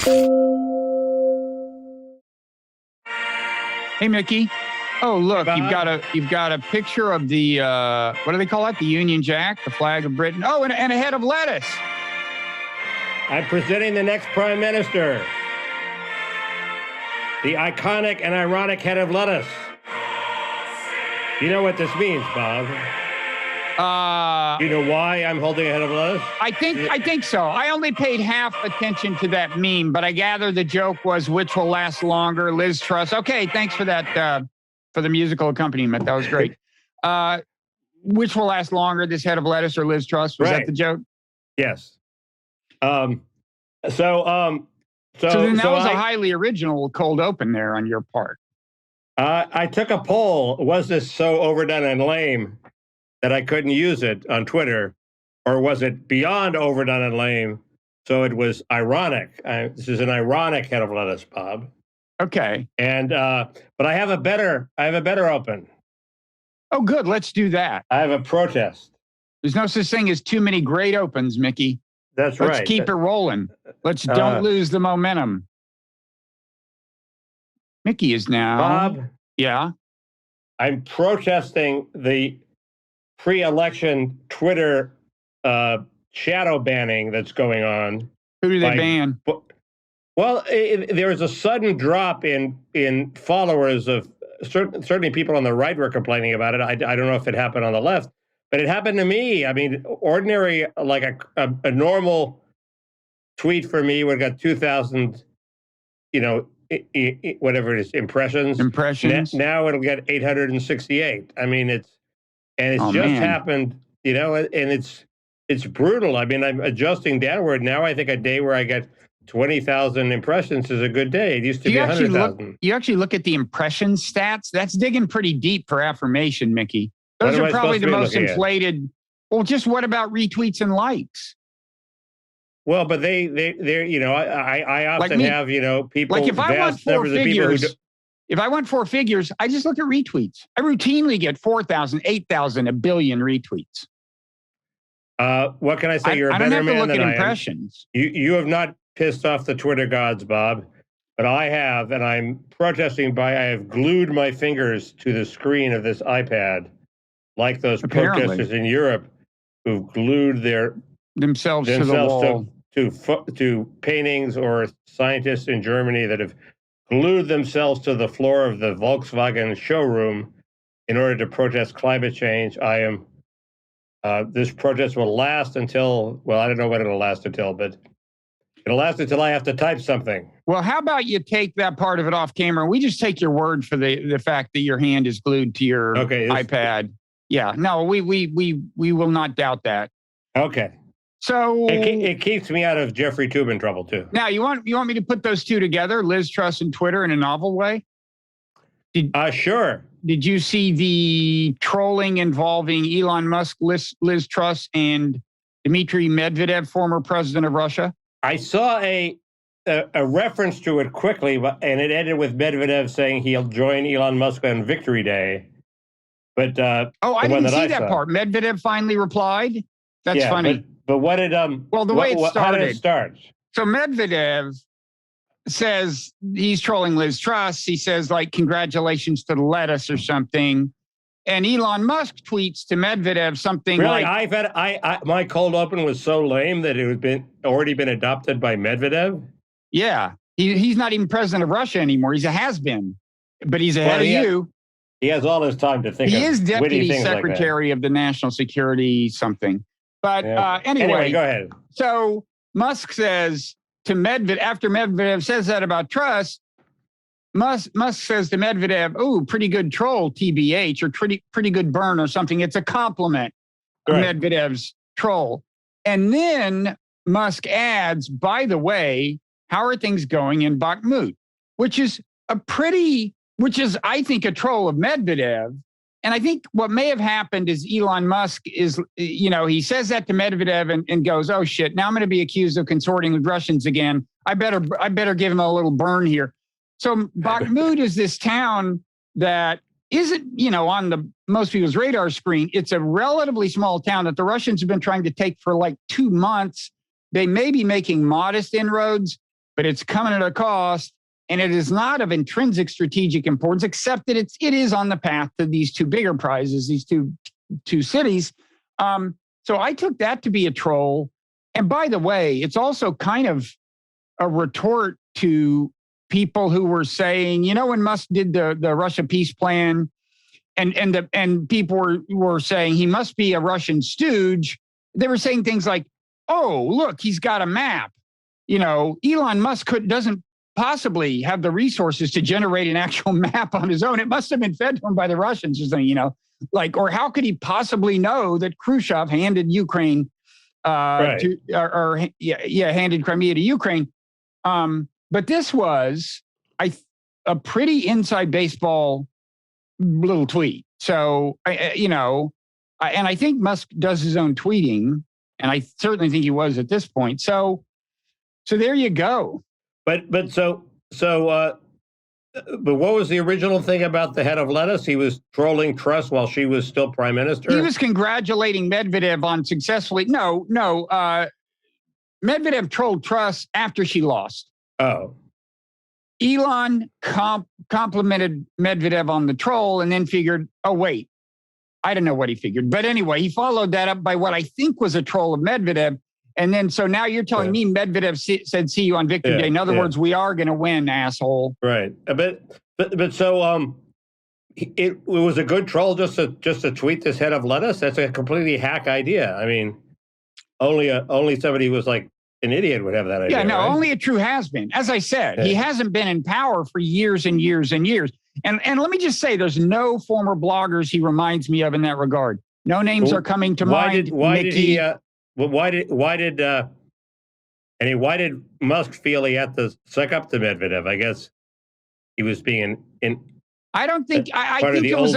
Hey, Mickey. Oh, look, Hey, you've got a picture of the what do they call it? The Union Jack, the flag of Britain. Oh, and a head of lettuce. I'm presenting the next prime minister. The iconic and ironic head of lettuce. You know what this means, Bob? You know why I'm holding a head of lettuce? I think so. I only paid half attention to that meme, but I gather the joke was which will last longer, Liz Truss. Okay, thanks for that, for the musical accompaniment. That was great. Which will last longer, this head of lettuce or Liz Truss? Was that the joke? Yes. So then that was a highly original cold open there on your part. I took a poll. Was this so overdone and lame that I couldn't use it on Twitter? Or was it beyond overdone and lame, so it was ironic? This is an ironic head of lettuce, Bob. Okay. And but I have a better open. Oh, good. Let's do that. I have a protest. There's no such thing as too many great opens, Mickey. That's right. Let's keep it rolling. Let's don't lose the momentum. Mickey is now. Bob? Yeah? I'm protesting the pre-election Twitter shadow banning that's going on. Who do they ban? Well, there was a sudden drop in followers of certainly people on the right were complaining about it. I don't know if it happened on the left, but it happened to me. I mean, ordinary, like a normal tweet for me would have got 2,000, whatever it is, impressions. Now it'll get 868. I mean, it's happened, and it's brutal. I mean, I'm adjusting downward. Now I think a day where I get 20,000 impressions is a good day. It used to be 100,000. You actually look at the impression stats? That's digging pretty deep for affirmation, Mickey. Those are probably the most inflated. Well, just what about retweets and likes? Well, but they're I often have, people, like if I want four figures, if I want four figures, I just look at retweets. I routinely get 4,000, 8,000, a billion retweets. What can I say? You're a better man than I am. I don't have to look at impressions. You have not pissed off the Twitter gods, Bob, but I have, and I'm protesting I have glued my fingers to the screen of this iPad, like those protesters in Europe who've glued themselves to the wall. To paintings, or scientists in Germany that have glued themselves to the floor of the Volkswagen showroom in order to protest climate change. This protest will last until, well, I don't know when it'll last until, but it'll last until I have to type something. Well, how about you take that part of it off camera? We just take your word for the fact that your hand is glued to your iPad. Yeah, no, we will not doubt that. Okay. So it keeps me out of Jeffrey Toobin trouble too. Now, you want me to put those two together, Liz Truss and Twitter, in a novel way? Sure. Did you see the trolling involving Elon Musk, Liz Truss, and Dmitry Medvedev, former president of Russia? I saw a reference to it quickly, and it ended with Medvedev saying he'll join Elon Musk on Victory Day. But I didn't see that part. Medvedev finally replied. That's funny. But what did well, the way it started. How did it start? So Medvedev says he's trolling Liz Truss. He says, like, congratulations to the lettuce or something. And Elon Musk tweets to Medvedev something like, my cold open was so lame that it had already been adopted by Medvedev. Yeah, he's not even president of Russia anymore. He's a has-been, but he's ahead of you. He has all his time to think. He is deputy secretary of the national security something. But anyway, go ahead. So Musk says to Medvedev, after Medvedev says that about Truss, Musk says to Medvedev, "Oh, pretty good troll, TBH, or pretty good burn or something." It's a compliment of Medvedev's troll. And then Musk adds, "By the way, how are things going in Bakhmut?" Which is I think, a troll of Medvedev. And I think what may have happened is Elon Musk is, he says that to Medvedev and goes, "Oh shit, now I'm going to be accused of consorting with Russians again. I better give him a little burn here." So Bakhmut is this town that isn't, on most people's radar screen. It's a relatively small town that the Russians have been trying to take for like 2 months. They may be making modest inroads, but it's coming at a cost. And it is not of intrinsic strategic importance, except that it is on the path to these two bigger prizes, these two cities. So I took that to be a troll. And by the way, it's also kind of a retort to people who were saying, when Musk did the Russia peace plan, and people were saying he must be a Russian stooge. They were saying things like, "Oh, look, he's got a map." Elon Musk doesn't possibly have the resources to generate an actual map on his own. It must have been fed to him by the Russians or something, or how could he possibly know that Khrushchev handed Ukraine handed Crimea to Ukraine? But this was a pretty inside baseball little tweet. So, and I think Musk does his own tweeting, and I certainly think he was at this point. So there you go. But what was the original thing about the head of lettuce? He was trolling Truss while she was still prime minister? He was congratulating Medvedev on successfully. No. Medvedev trolled Truss after she lost. Oh. Elon complimented Medvedev on the troll and then figured, oh, wait, I don't know what he figured. But anyway, he followed that up by what I think was a troll of Medvedev. And then, so now you're telling me Medvedev said, "See you on Victory Day." In other words, we are going to win, asshole. Right. But so it was a good troll just to tweet this head of lettuce. That's a completely hack idea. I mean, only somebody who was like an idiot would have that idea. Yeah, no, right? only a true has-been. As I said, he hasn't been in power for years and years and years. And let me just say, there's no former bloggers he reminds me of in that regard. No names are coming to mind. Why did Musk feel he had to suck up to Medvedev? I guess he was being I don't think. I think it was.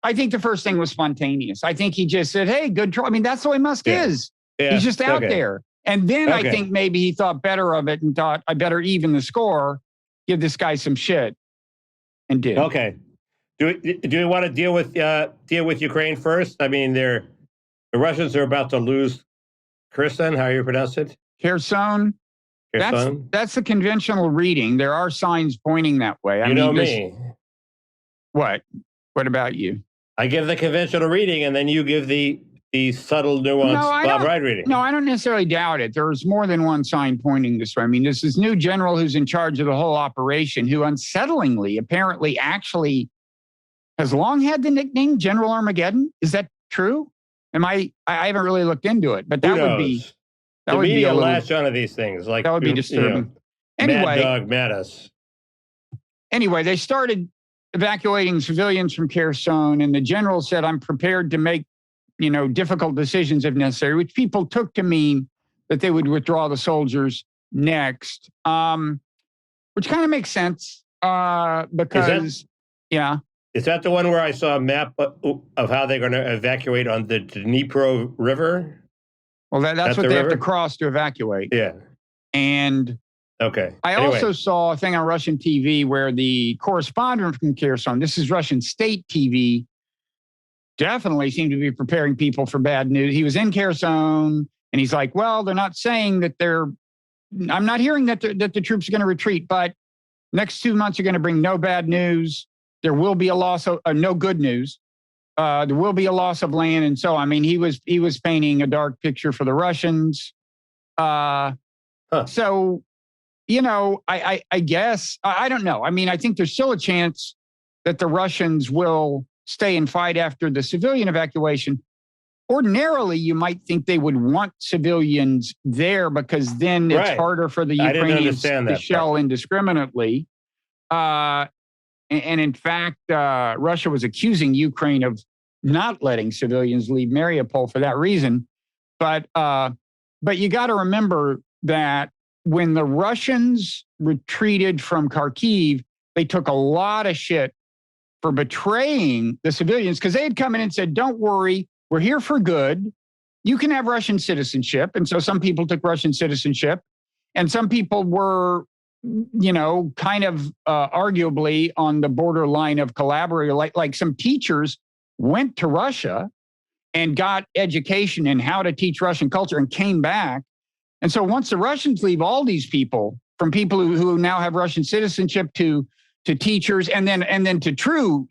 I think the first thing was spontaneous. I think he just said, "Hey, good troll." I mean, that's the way Musk is. Yeah. He's just out there. And then I think maybe he thought better of it and thought, I better even the score, give this guy some shit, and did. Okay. Do we want to deal with Ukraine first? I mean, the Russians are about to lose Kherson. How you pronounce it? Kherson. That's the conventional reading. There are signs pointing that way. I mean, me. What? What about you? I give the conventional reading, and then you give the subtle, nuanced Bob Wright reading. No, I don't necessarily doubt it. There's more than one sign pointing this way. I mean, this is new general who's in charge of the whole operation, who unsettlingly, apparently, actually has long had the nickname General Armageddon. Is that true? I haven't really looked into it, but that would be the media latch onto these things. Like that would be disturbing. Anyway, Mad Dog Mattis. Anyway, they started evacuating civilians from Kherson, and the general said, "I'm prepared to make difficult decisions if necessary," which people took to mean that they would withdraw the soldiers next, which kind of makes sense because, Is that the one where I saw a map of how they're going to evacuate on the Dnipro River? Well, that's what they have to cross to evacuate. Yeah. And I also saw a thing on Russian TV where the correspondent from Kherson, this is Russian state TV, definitely seemed to be preparing people for bad news. He was in Kherson, and he's like, well, they're not saying that I'm not hearing that the troops are going to retreat, but next 2 months are going to bring no bad news. There will be a loss of no good news. There will be a loss of land. And so, I mean, he was painting a dark picture for the Russians. So, I guess, I don't know. I mean, I think there's still a chance that the Russians will stay and fight after the civilian evacuation. Ordinarily, you might think they would want civilians there because then it's harder for the Ukrainians to shell indiscriminately. And in fact, Russia was accusing Ukraine of not letting civilians leave Mariupol for that reason. But you got to remember that when the Russians retreated from Kharkiv, they took a lot of shit for betraying the civilians because they had come in and said, "Don't worry, we're here for good. You can have Russian citizenship." And so some people took Russian citizenship, and some people were kind of arguably on the borderline of collaborator, like some teachers went to Russia and got education in how to teach Russian culture and came back. And so once the Russians leave, all these people from people who now have Russian citizenship to teachers, and then to true,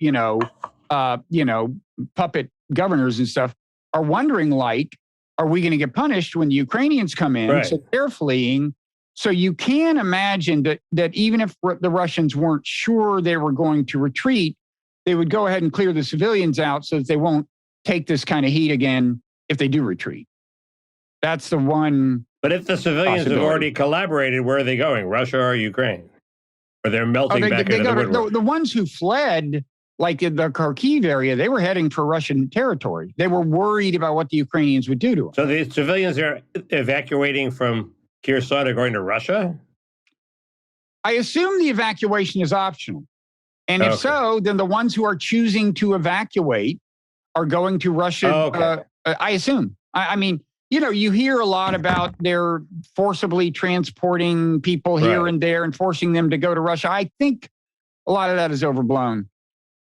puppet governors and stuff, are wondering, like, are we going to get punished when the Ukrainians come in? Right. So they're fleeing. So you can imagine that even if the Russians weren't sure they were going to retreat, they would go ahead and clear the civilians out so that they won't take this kind of heat again if they do retreat. That's the one. But if the civilians have already collaborated, where are they going? Russia or Ukraine? Or they're melting back into the woodwork? The ones who fled, like in the Kharkiv area, they were heading for Russian territory. They were worried about what the Ukrainians would do to them. So the civilians are evacuating from Kherson are going to Russia? I assume the evacuation is optional. And if so, then the ones who are choosing to evacuate are going to Russia. I assume. I mean, you hear a lot about they're forcibly transporting people here and there and forcing them to go to Russia. I think a lot of that is overblown.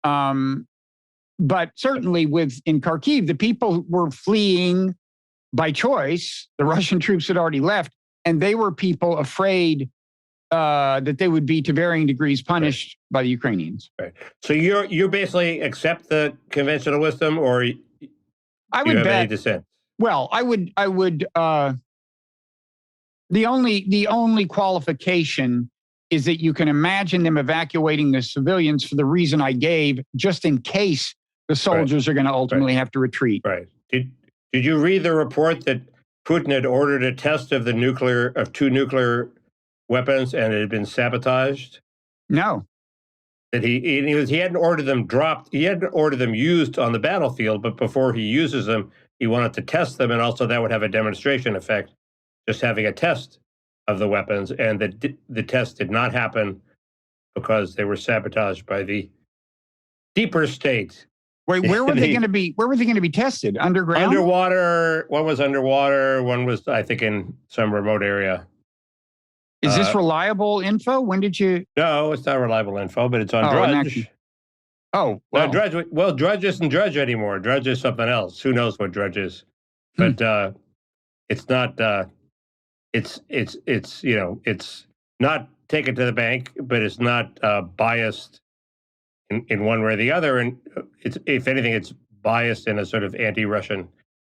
But certainly in Kharkiv, the people were fleeing by choice. The Russian troops had already left, and they were people afraid that they would be to varying degrees punished by the Ukrainians. Right. So you basically accept the conventional wisdom, or I would have bet. Any dissent? Well, I would. The only qualification is that you can imagine them evacuating the civilians for the reason I gave, just in case the soldiers are going to ultimately have to retreat. Right. Did you read the report that Putin had ordered a test of two nuclear weapons and it had been sabotaged? No. That he hadn't ordered them dropped. He hadn't ordered them used on the battlefield, but before he uses them, he wanted to test them, and also that would have a demonstration effect, just having a test of the weapons, and the test did not happen because they were sabotaged by the deeper state. Wait, where were they going to be? Where were they going to be tested? Underground? Underwater. One was underwater. One was, I think, in some remote area. Is this reliable info? When did you? No, it's not reliable info, but it's on Drudge. Oh, well. Drudge isn't Drudge anymore. Drudge is something else. Who knows what Drudge is? But it's not. It's not taken to the bank, but it's not biased in one way or the other. And it's, if anything, it's biased in a sort of anti-Russian,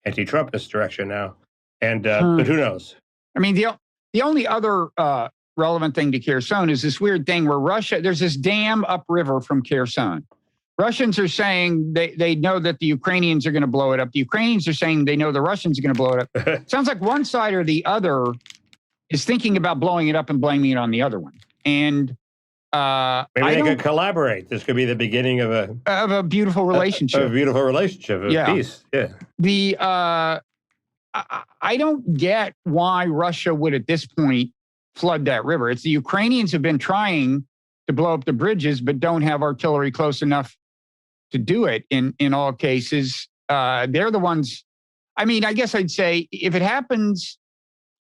anti-Trumpist direction now. And but who knows? I mean, the only other relevant thing to Kherson is this weird thing where there's this dam upriver from Kherson. Russians are saying they know that the Ukrainians are going to blow it up. The Ukrainians are saying they know the Russians are going to blow it up. Sounds like one side or the other is thinking about blowing it up and blaming it on the other one. And maybe they could collaborate. This could be the beginning of a beautiful relationship. A beautiful relationship of peace. Yeah. I don't get why Russia would at this point flood that river. It's the Ukrainians have been trying to blow up the bridges, but don't have artillery close enough to do it in all cases. They're the ones. I mean, I guess I'd say if it happens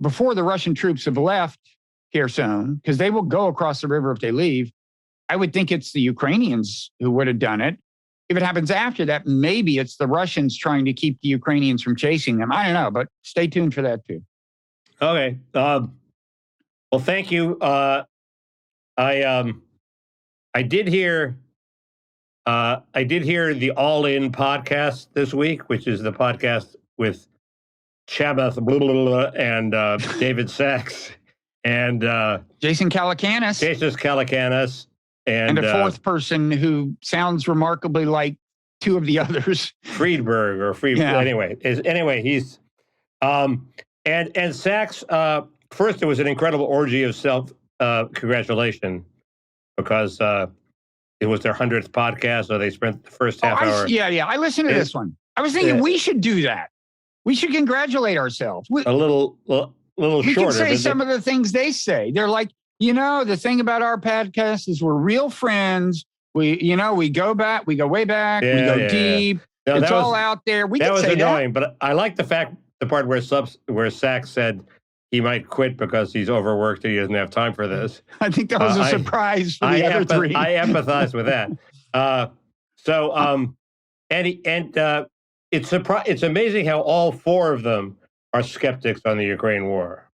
before the Russian troops have left Kherson, because they will go across the river if they leave, I would think it's the Ukrainians who would have done it. If it happens after that, maybe it's the Russians trying to keep the Ukrainians from chasing them. I don't know, but stay tuned for that too. Okay. Well, thank you. I did hear the All In podcast this week, which is the podcast with Chabeth and David Sachs and Jason Calacanis. And a fourth person who sounds remarkably like two of the others. Friedberg. Yeah. Anyway, he's and Sachs. First, it was an incredible orgy of self congratulation because it was their 100th podcast, so they spent the first half hour. Yeah. I listened to this one. I was thinking we should do that. We should congratulate ourselves. A little shorter. We can say some of the things they say. They're like, the thing about our podcast is we're real friends. We go back, we go way back, we go deep. No, it's all out there. That was annoying, but I like the part where Sachs said he might quit because he's overworked and he doesn't have time for this. I think that was a surprise for the other three. I empathize with that. It's amazing how all four of them are skeptics on the Ukraine war.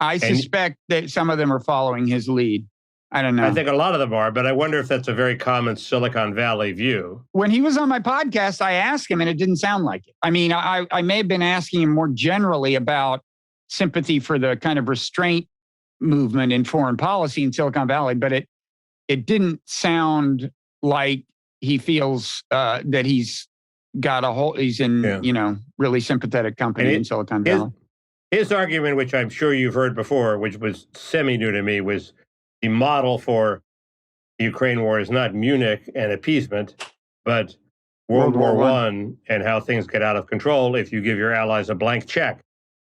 I suspect that some of them are following his lead. I don't know. I think a lot of them are, but I wonder if that's a very common Silicon Valley view. When he was on my podcast, I asked him, and it didn't sound like it. I mean, I may have been asking him more generally about sympathy for the kind of restraint movement in foreign policy in Silicon Valley, but it didn't sound like he feels that he's got he's in, really sympathetic company in Silicon Valley. His argument, which I'm sure you've heard before, which was semi-new to me, was the model for the Ukraine war is not Munich and appeasement, but World War I and how things get out of control if you give your allies a blank check.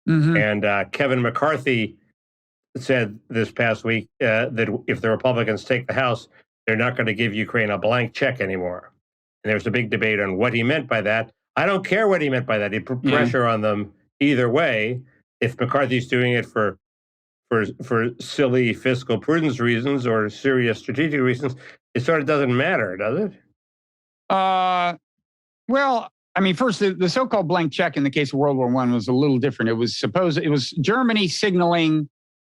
Mm-hmm. And Kevin McCarthy said this past week that if the Republicans take the House, they're not going to give Ukraine a blank check anymore. And there was a big debate on what he meant by that. I don't care what he meant by that. He put pressure on them either way. If McCarthy's doing it for silly fiscal prudence reasons or serious strategic reasons, it sort of doesn't matter, does it? Well, I mean, first, the so-called blank check in the case of World War I was a little different. It was Germany signaling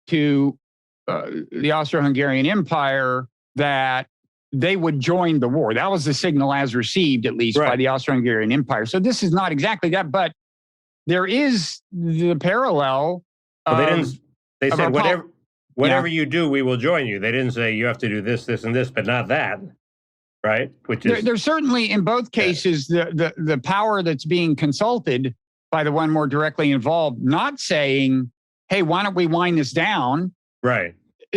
to the Austro-Hungarian Empire that they would join the war. That was the signal as received, at least, by the Austro-Hungarian Empire. So this is not exactly that, but there is the parallel. They said, whatever you do, we will join you. They didn't say you have to do this, this, and this, but not that, right? Which is there's certainly in both cases the power that's being consulted by the one more directly involved, not saying, "Hey, why don't we wind this down?" Right.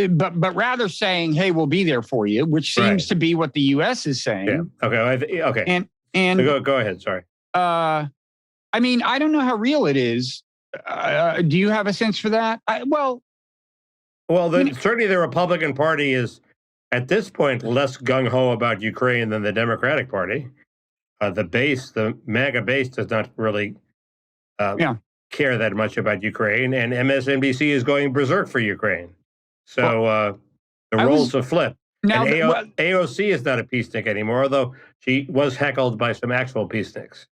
But rather saying, "Hey, we'll be there for you," which seems to be what the U.S. is saying. Yeah. Okay. And so go ahead. Sorry. I mean, I don't know how real it is. Do you have a sense for that? Certainly the Republican Party is, at this point, less gung-ho about Ukraine than the Democratic Party. The MAGA base does not really care that much about Ukraine, and MSNBC is going berserk for Ukraine. So the roles have flipped. Now, and AOC is not a peacenik anymore, although she was heckled by some actual peaceniks.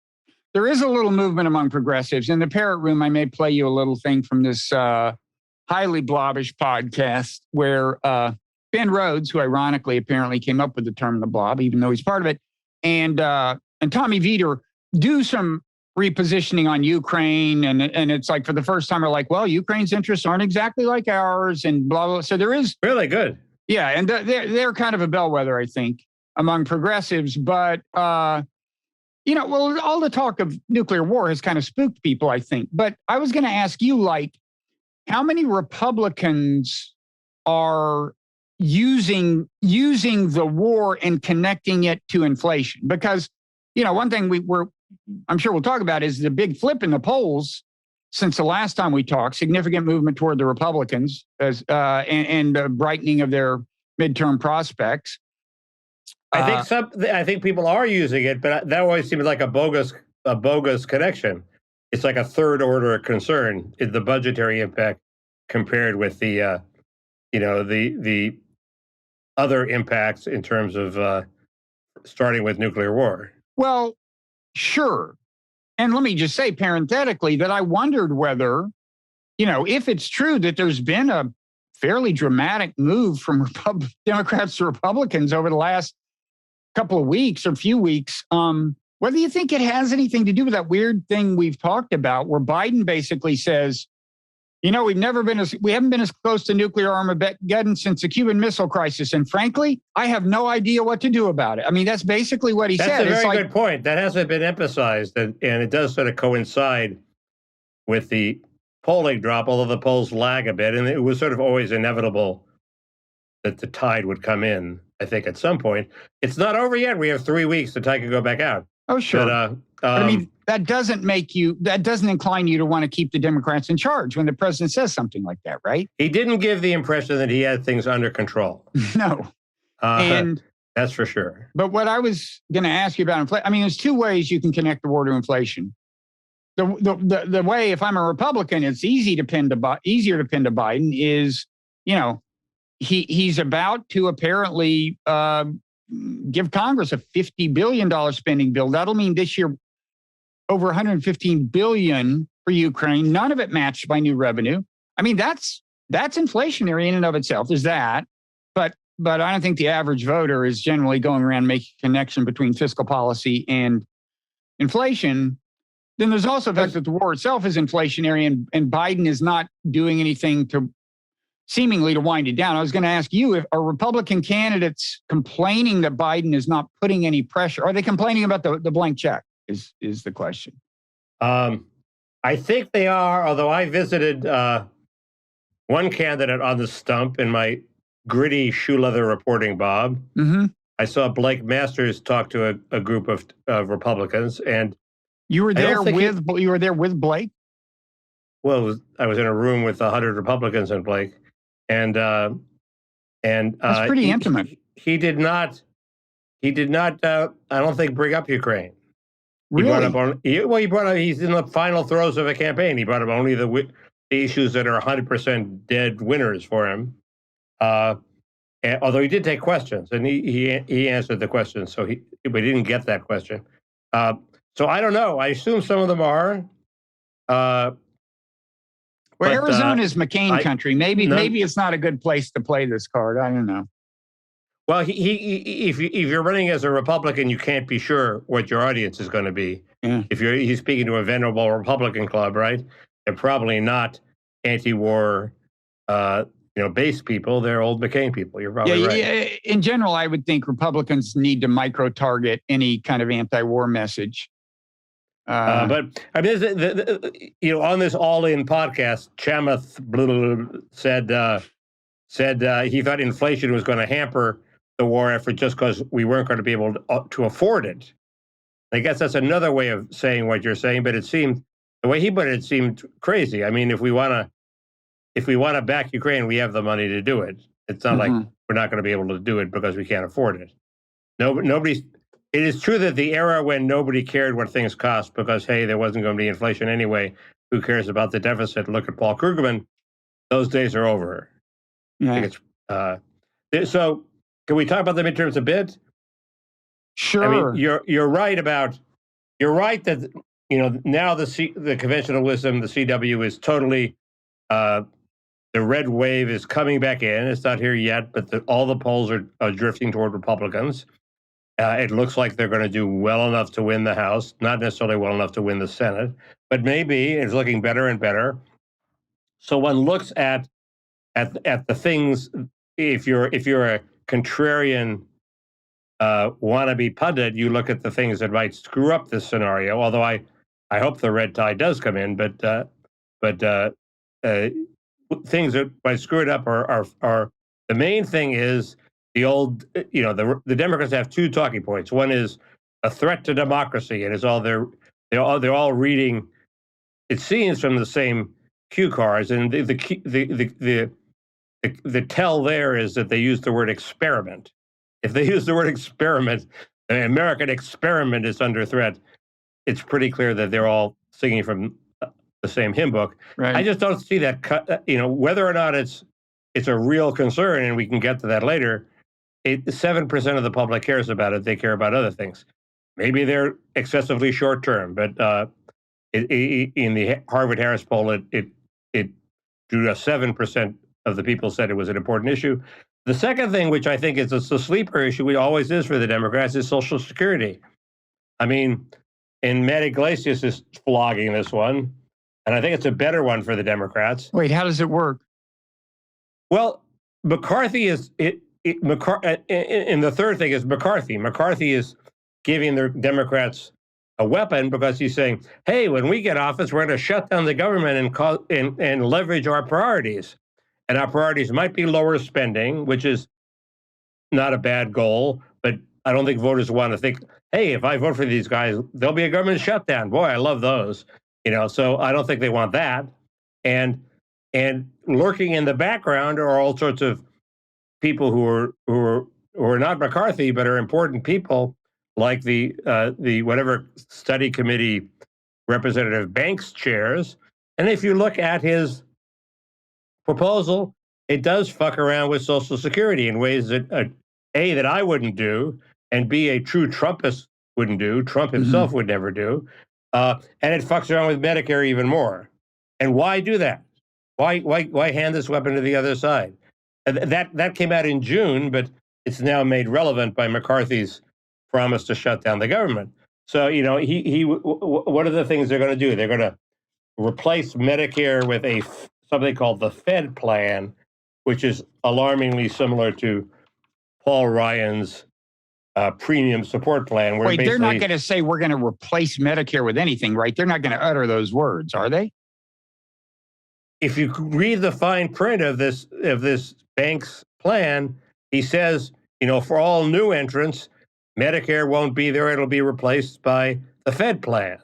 There is a little movement among progressives. In the Parrot Room, I may play you a little thing from this highly blobbish podcast where Ben Rhodes, who ironically apparently came up with the term the blob, even though he's part of it, and Tommy Vietor do some repositioning on Ukraine. And it's like for the first time, we're like, well, Ukraine's interests aren't exactly like ours and blah, blah. So there is. Really good. Yeah. And they're kind of a bellwether, I think, among progressives. But, all the talk of nuclear war has kind of spooked people, I think. But I was going to ask you, how many Republicans are using the war and connecting it to inflation? Because, one thing I'm sure we'll talk about is the big flip in the polls since the last time we talked, significant movement toward the Republicans and brightening of their midterm prospects. I think people are using it, but that always seems like a bogus connection. It's like a third order concern is the budgetary impact compared with the the other impacts in terms of starting with nuclear war. Well, sure. And let me just say parenthetically that I wondered whether, if it's true that there's been a fairly dramatic move from Democrats to Republicans over the last couple of weeks or few weeks, whether you think it has anything to do with that weird thing we've talked about where Biden basically says, we haven't been as close to nuclear Armageddon since the Cuban Missile Crisis. And frankly, I have no idea what to do about it. I mean, that's basically what he said. That's a very good point. That hasn't been emphasized. And it does sort of coincide with the polling drop, although the polls lag a bit. And it was sort of always inevitable that the tide would come in, I think, at some point. It's not over yet. We have 3 weeks. The tide could go back out. Oh, sure. But, I mean, that doesn't incline you to want to keep the Democrats in charge when the president says something like that, right? He didn't give the impression that he had things under control. No. And that's for sure. But what I was going to ask you about inflation, I mean, there's two ways you can connect the war to inflation. The way, if I'm a Republican, it's easier to pin to Biden is, he's about to apparently give Congress a $50 billion spending bill. That'll mean this year over $115 billion for Ukraine, none of it matched by new revenue. I mean, that's that's inflationary in and of itself. Is that, but I don't think the average voter is generally going around making a connection between fiscal policy and inflation. Then there's also the fact that the war itself is inflationary, and Biden is not doing anything to seemingly to wind it down. I was going to ask you, if are Republican candidates complaining that Biden is not putting any pressure? Are they complaining about the blank check is the question. I think they are, although I visited one candidate on the stump in my gritty shoe leather reporting, Bob. Mm-hmm. I saw Blake Masters talk to a group of Republicans, and you were there with Blake. Well, I was in a room with 100 Republicans and Blake, and that's pretty intimate. He did not. I don't think bring up Ukraine. Really? He brought up. He's in the final throes of a campaign. He brought up only the issues that are 100% dead winners for him. Although he did take questions, and he answered the questions, but he didn't get that question. So I don't know. I assume some of them are. Arizona is McCain country. Maybe it's not a good place to play this card. I don't know. Well, if you're running as a Republican, you can't be sure what your audience is going to be. Yeah. If he's speaking to a venerable Republican club, right? They're probably not anti-war, base people. They're old McCain people. You're probably right. Yeah. In general, I would think Republicans need to micro-target any kind of anti-war message. But I mean, on this All-In podcast, Chamath said he thought inflation was going to hamper the war effort just because we weren't going to be able to afford it. I guess that's another way of saying what you're saying, but the way he put it seemed crazy. I mean, if we want to back Ukraine, we have the money to do it. It's not like we're not going to be able to do it because we can't afford it. It is true that the era when nobody cared what things cost because, hey, there wasn't going to be inflation anyway. Who cares about the deficit? Look at Paul Krugman. Those days are over. Yeah. So can we talk about the midterms a bit? Sure. I mean, you're right that now the conventional wisdom, the CW is totally the red wave is coming back in. It's not here yet, but all the polls are drifting toward Republicans. It looks like they're going to do well enough to win the House, not necessarily well enough to win the Senate, but maybe it's looking better and better. So one looks at the things. If you're a contrarian wannabe pundit, you look at the things that might screw up this scenario. Although I hope the red tide does come in, but things that might screw it up are the main thing is the old. The Democrats have two talking points. One is a threat to democracy, and it's all they're all reading. It seems from the same cue cards, and the tell there is that they use the word experiment. If they use the word experiment, the American experiment is under threat. It's pretty clear that they're all singing from the same hymn book. Right. I just don't see that. Whether or not it's a real concern, and we can get to that later. 7% of the public cares about it. They care about other things. Maybe they're excessively short term, but in the Harvard-Harris poll, it drew 7% of the people said it was an important issue. The second thing, which I think is a sleeper issue, it always is for the Democrats, is Social Security. I mean, and Matt Iglesias is flogging this one, and I think it's a better one for the Democrats. Wait, how does it work? Well, McCarthy is and the third thing is McCarthy. McCarthy is giving the Democrats a weapon because he's saying, "Hey, when we get office, we're going to shut down the government and leverage our priorities." And our priorities might be lower spending, which is not a bad goal, but I don't think voters want to think, hey, if I vote for these guys, there'll be a government shutdown. Boy, I love those. So I don't think they want that. And lurking in the background are all sorts of people who are not McCarthy, but are important people, like the whatever study committee Representative Banks chairs. And if you look at his proposal, it does fuck around with Social Security in ways that A, that I wouldn't do, and B, a true Trumpist wouldn't do. Trump himself would never do. And it fucks around with Medicare even more. And why do that? Why hand this weapon to the other side? That came out in June, but it's now made relevant by McCarthy's promise to shut down the government. So, what are the things they're going to do? They're going to replace Medicare with something called the Fed plan, which is alarmingly similar to Paul Ryan's premium support plan. Wait, they're not going to say we're going to replace Medicare with anything, right? They're not going to utter those words, are they? If you read the fine print of this bank's plan, he says, for all new entrants, Medicare won't be there. It'll be replaced by the Fed plan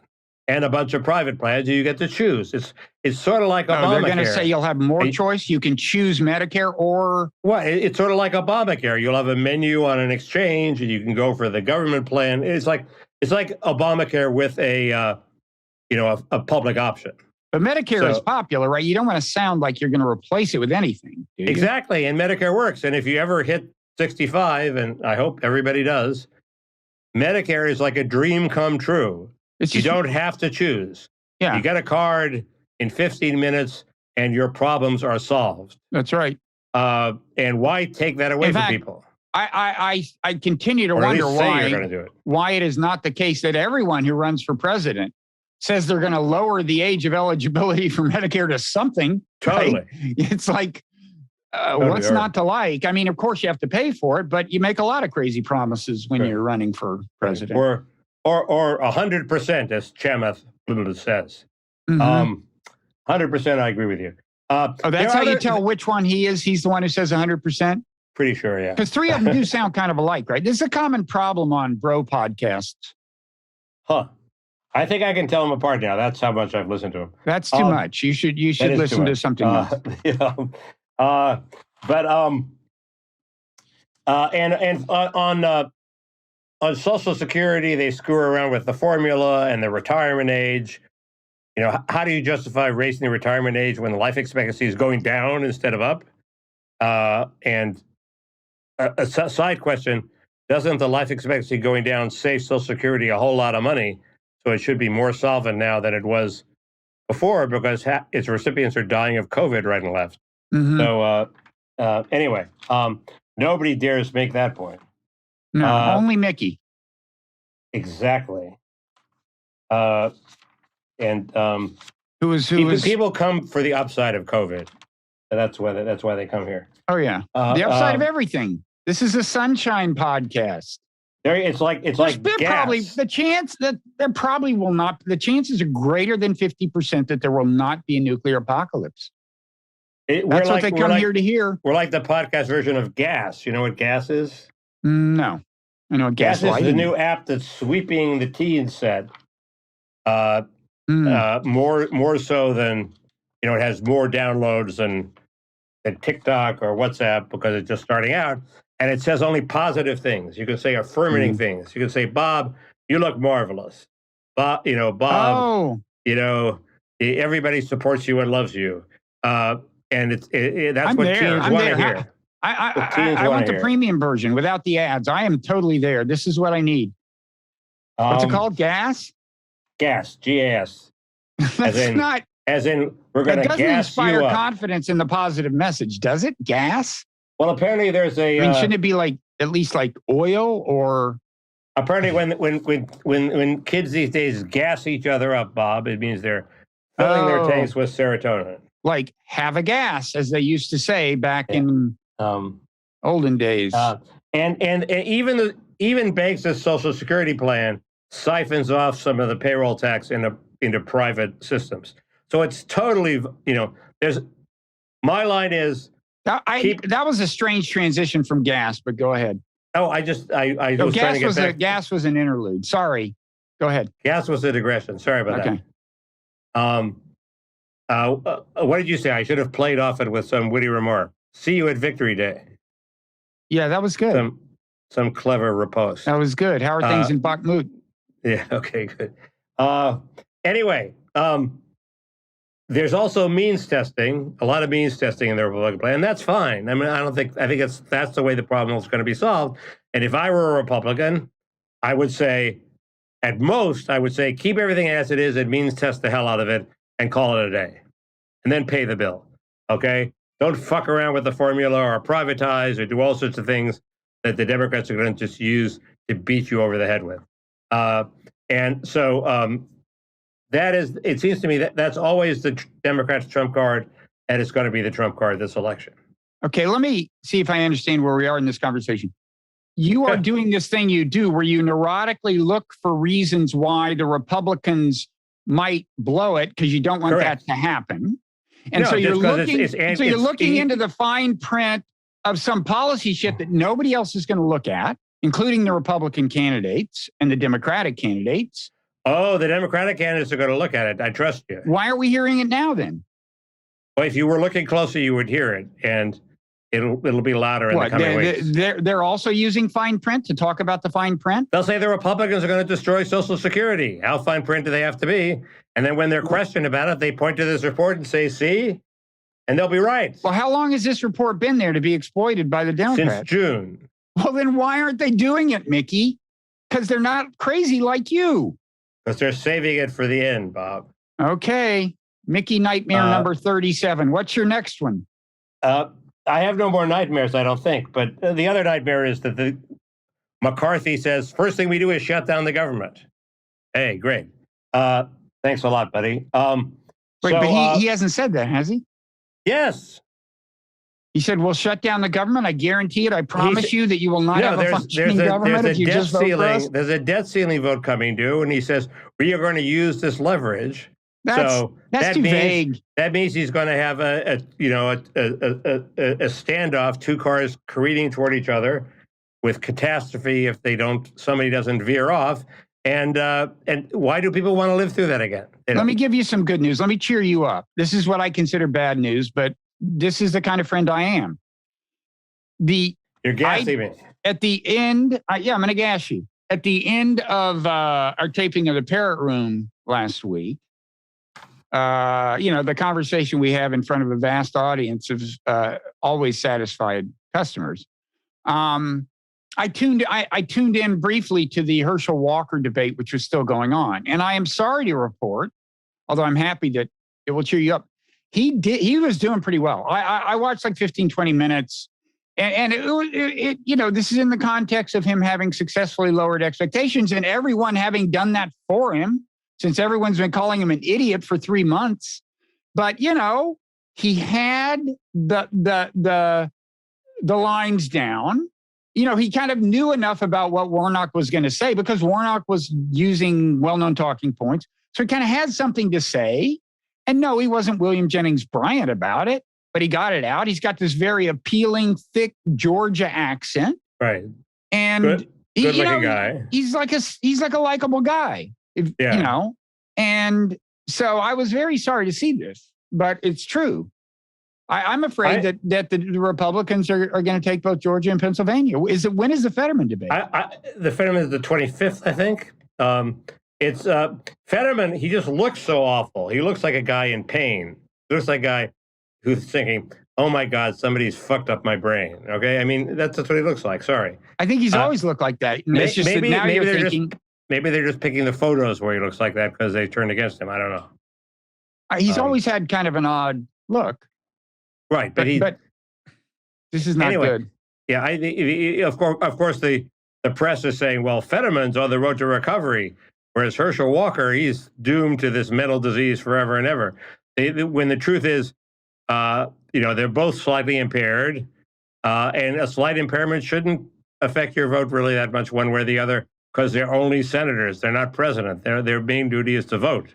and a bunch of private plans you get to choose. It's sort of like Obamacare. They're going to say you'll have more choice. You can choose Medicare or... Well, it's sort of like Obamacare. You'll have a menu on an exchange and you can go for the government plan. It's like Obamacare with a public option. But Medicare is popular, right? You don't want to sound like you're going to replace it with anything, do you? Exactly, and Medicare works. And if you ever hit 65, and I hope everybody does, Medicare is like a dream come true. You don't have to choose. Yeah. You get a card in 15 minutes, and your problems are solved. That's right. And why take that away from people? I continue to wonder why it is not the case that everyone who runs for president says they're going to lower the age of eligibility for Medicare to something. Totally. Right? It's like, what's not to like? I mean, of course you have to pay for it, but you make a lot of crazy promises when you're running for president. Or 100%, as Chamath says. Mm-hmm. 100%, I agree with you. That's how you tell which one he is. He's the one who says 100%? Pretty sure, yeah. Because three of them do sound kind of alike, right? This is a common problem on bro podcasts. Huh. I think I can tell them apart now. That's how much I've listened to them. That's too much. You should listen to something else. On Social Security, they screw around with the formula and the retirement age. How do you justify raising the retirement age when the life expectancy is going down instead of up? And a side question, doesn't the life expectancy going down save Social Security a whole lot of money? So it should be more solvent now than it was before because its recipients are dying of COVID right and left. Mm-hmm. So anyway, nobody dares make that point. No, only Mickey. Exactly. People come for the upside of COVID. That's why they come here. Oh yeah, the upside of everything. This is a sunshine podcast. It's like gas. Probably the chance that there probably will not. The chances are greater than 50% that there will not be a nuclear apocalypse. That's what they come here to hear. We're like the podcast version of Gas. You know what Gas is? No, I know what Gas is. The new app that's sweeping the teen set. More so than it has more downloads than TikTok or WhatsApp because it's just starting out. And it says only positive things. You can say affirming things. You can say, Bob, you look marvelous. Bob, everybody supports you and loves you. And that's what teens want to hear. I want the premium version without the ads. I am totally there. This is what I need. What's it called? Gas? Gas, G-A-S. As in, we're going to gas you up. It doesn't inspire confidence in the positive message, does it? Gas? Well, apparently there's shouldn't it be at least like oil or? Apparently, when kids these days gas each other up, Bob, it means they're filling their tanks with serotonin. Like have a gas, as they used to say back in olden days. And even Banks' Social Security plan siphons off some of the payroll tax into private systems. So it's totally my line is. That was a strange transition from gas, but go ahead. Oh, I was trying to get back. Gas was an interlude. Sorry. Go ahead. Gas was a digression. Sorry about that. What did you say? I should have played off it with some witty remark. See you at Victory Day. Yeah, that was good. Some clever riposte. That was good. How are things in Bakhmut? Yeah, okay, good. Anyway, there's also means testing, a lot of means testing in the Republican plan, and that's fine. I mean, I think that's the way the problem is going to be solved. And if I were a Republican, I would say, at most, keep everything as it is and means test the hell out of it and call it a day, and then pay the bill. Okay? Don't fuck around with the formula or privatize or do all sorts of things that the Democrats are going to just use to beat you over the head with. And so that is, it seems to me that that's always the Democrats' trump card, and it's going to be the trump card this election. Okay, let me see if I understand where we are in this conversation. You are doing this thing you do where you neurotically look for reasons why the Republicans might blow it because you don't want that to happen. And so you're looking into the fine print of some policy shit that nobody else is going to look at, including the Republican candidates and the Democratic candidates. Oh, the Democratic candidates are going to look at it. I trust you. Why are we hearing it now then? Well, if you were looking closer, you would hear it, and it'll be louder in the coming weeks. They're also using fine print to talk about the fine print? They'll say the Republicans are going to destroy Social Security. How fine print do they have to be? And then when they're questioned about it, they point to this report and say, see? And they'll be right. Well, how long has this report been there to be exploited by the Democrats? Since June. Well, then why aren't they doing it, Mickey? Because they're not crazy like you. Because they're saving it for the end, Bob. Okay. Mickey Nightmare number 37. What's your next one? I have no more nightmares, I don't think. But the other nightmare is that McCarthy says, first thing we do is shut down the government. Hey, great. Thanks a lot, buddy. But he hasn't said that, has he? Yes. He said, we'll shut down the government. I guarantee it. I promise you that you will not have a functioning government if you just vote for us. There's a debt ceiling vote coming due, and he says, we are going to use this leverage. That's too vague. That means he's going to have a standoff, two cars careening toward each other with catastrophe if somebody doesn't veer off. And why do people want to live through that again? Let me give you some good news. Let me cheer you up. This is what I consider bad news, but this is the kind of friend I am. You're gassing me. At the end, I'm going to gas you. At the end of our taping of the Parrot Room last week, the conversation we have in front of a vast audience of always satisfied customers. I tuned in briefly to the Herschel Walker debate, which was still going on. And I am sorry to report, although I'm happy that it will cheer you up, he was doing pretty well. I watched like 15, 20 minutes. And this is in the context of him having successfully lowered expectations and everyone having done that for him, since everyone's been calling him an idiot for 3 months. But, he had the lines down. He kind of knew enough about what Warnock was going to say because Warnock was using well-known talking points. So he kind of had something to say. And no, he wasn't William Jennings Bryan about it, but he got it out. He's got this very appealing, thick Georgia accent. Right. And good-looking guy. He's like a likable guy, And so I was very sorry to see this, but it's true. I'm afraid that the Republicans are going to take both Georgia and Pennsylvania. When is the Fetterman debate? The Fetterman is the 25th, I think. It's Fetterman. He just looks so awful. He looks like a guy in pain. He looks like a guy who's thinking, "Oh my God, somebody's fucked up my brain." Okay, I mean that's what he looks like. Sorry. I think he's always looked like that. It's just that now you're thinking. Maybe they're just picking the photos where he looks like that because they turned against him. I don't know. He's always had kind of an odd look. Right, but this is not good. Yeah, of course, the press is saying, well, Fetterman's on the road to recovery, whereas Herschel Walker, he's doomed to this mental disease forever and ever. When the truth is, they're both slightly impaired, and a slight impairment shouldn't affect your vote really that much one way or the other because they're only senators. They're not president. Their main duty is to vote.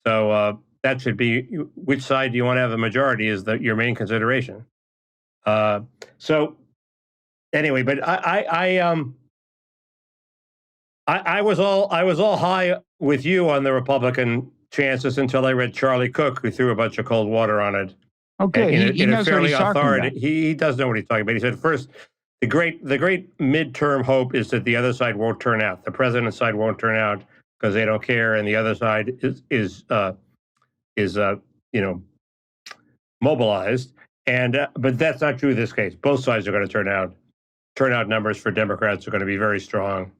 So that should be which side do you want to have the majority is your main consideration. So anyway, but I was all high with you on the Republican chances until I read Charlie Cook, who threw a bunch of cold water on it. Okay, he knows what he's talking about. He does know what he's talking about. He said first, the great midterm hope is that the other side won't turn out. The president's side won't turn out because they don't care, and the other side is mobilized. And but that's not true in this case. Both sides are going to turn out. Turnout numbers for Democrats are going to be very strong.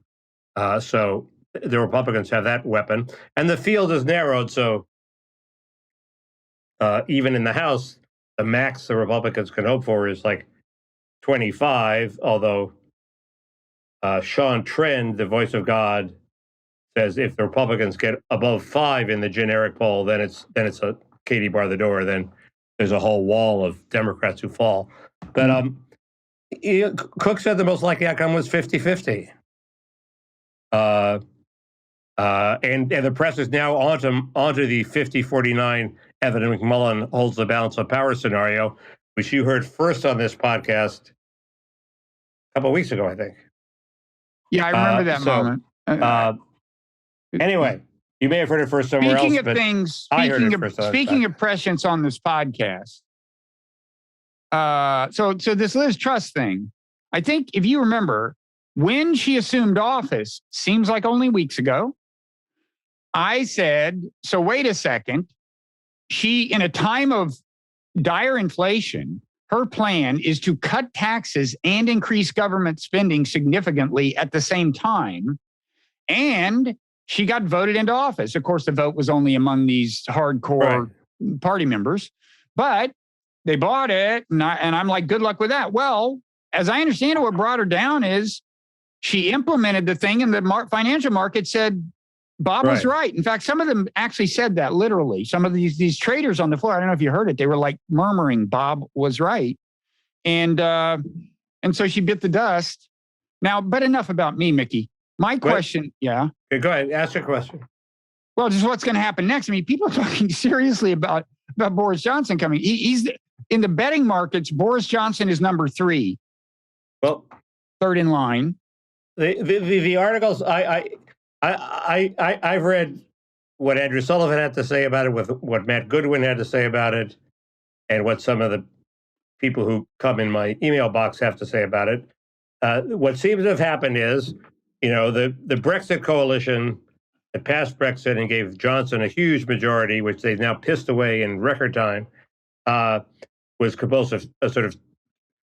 So the Republicans have that weapon, and the field is narrowed. So even in the House, the max the Republicans can hope for is like 25, although Sean Trend, the voice of God, says if the Republicans get above 5 in the generic poll, then it's a Katie bar the door. Then there's a whole wall of Democrats who fall. But Cook said the most likely outcome was 50-50. And the press is now onto the 50-49 Evan McMullin holds the balance of power scenario, which you heard first on this podcast a couple of weeks ago, I think. Yeah, I remember that moment. Anyway, you may have heard it first somewhere else. Speaking of prescience on this podcast, so this Liz Truss thing, I think if you remember, when she assumed office, seems like only weeks ago, I said, so wait a second, she, in a time of dire inflation, her plan is to cut taxes and increase government spending significantly at the same time. And she got voted into office. Of course, the vote was only among these hardcore party members, but they bought it. And I'm like, good luck with that. Well, as I understand it, what brought her down is she implemented the thing and the financial market said Bob was right. In fact, some of them actually said that literally. Some of these traders on the floor, I don't know if you heard it, they were like murmuring Bob was right. And so she bit the dust. Now, but enough about me, Mickey. My question, Okay, go ahead. Ask your question. Well, just what's going to happen next. I mean, people are talking seriously about Boris Johnson coming. He's in the betting markets. Boris Johnson is number 3. Well, third in line. The articles I've read what Andrew Sullivan had to say about it, with what Matt Goodwin had to say about it, and what some of the people who come in my email box have to say about it. What seems to have happened is, the Brexit coalition that passed Brexit and gave Johnson a huge majority, which they've now pissed away in record time, was composed of sort of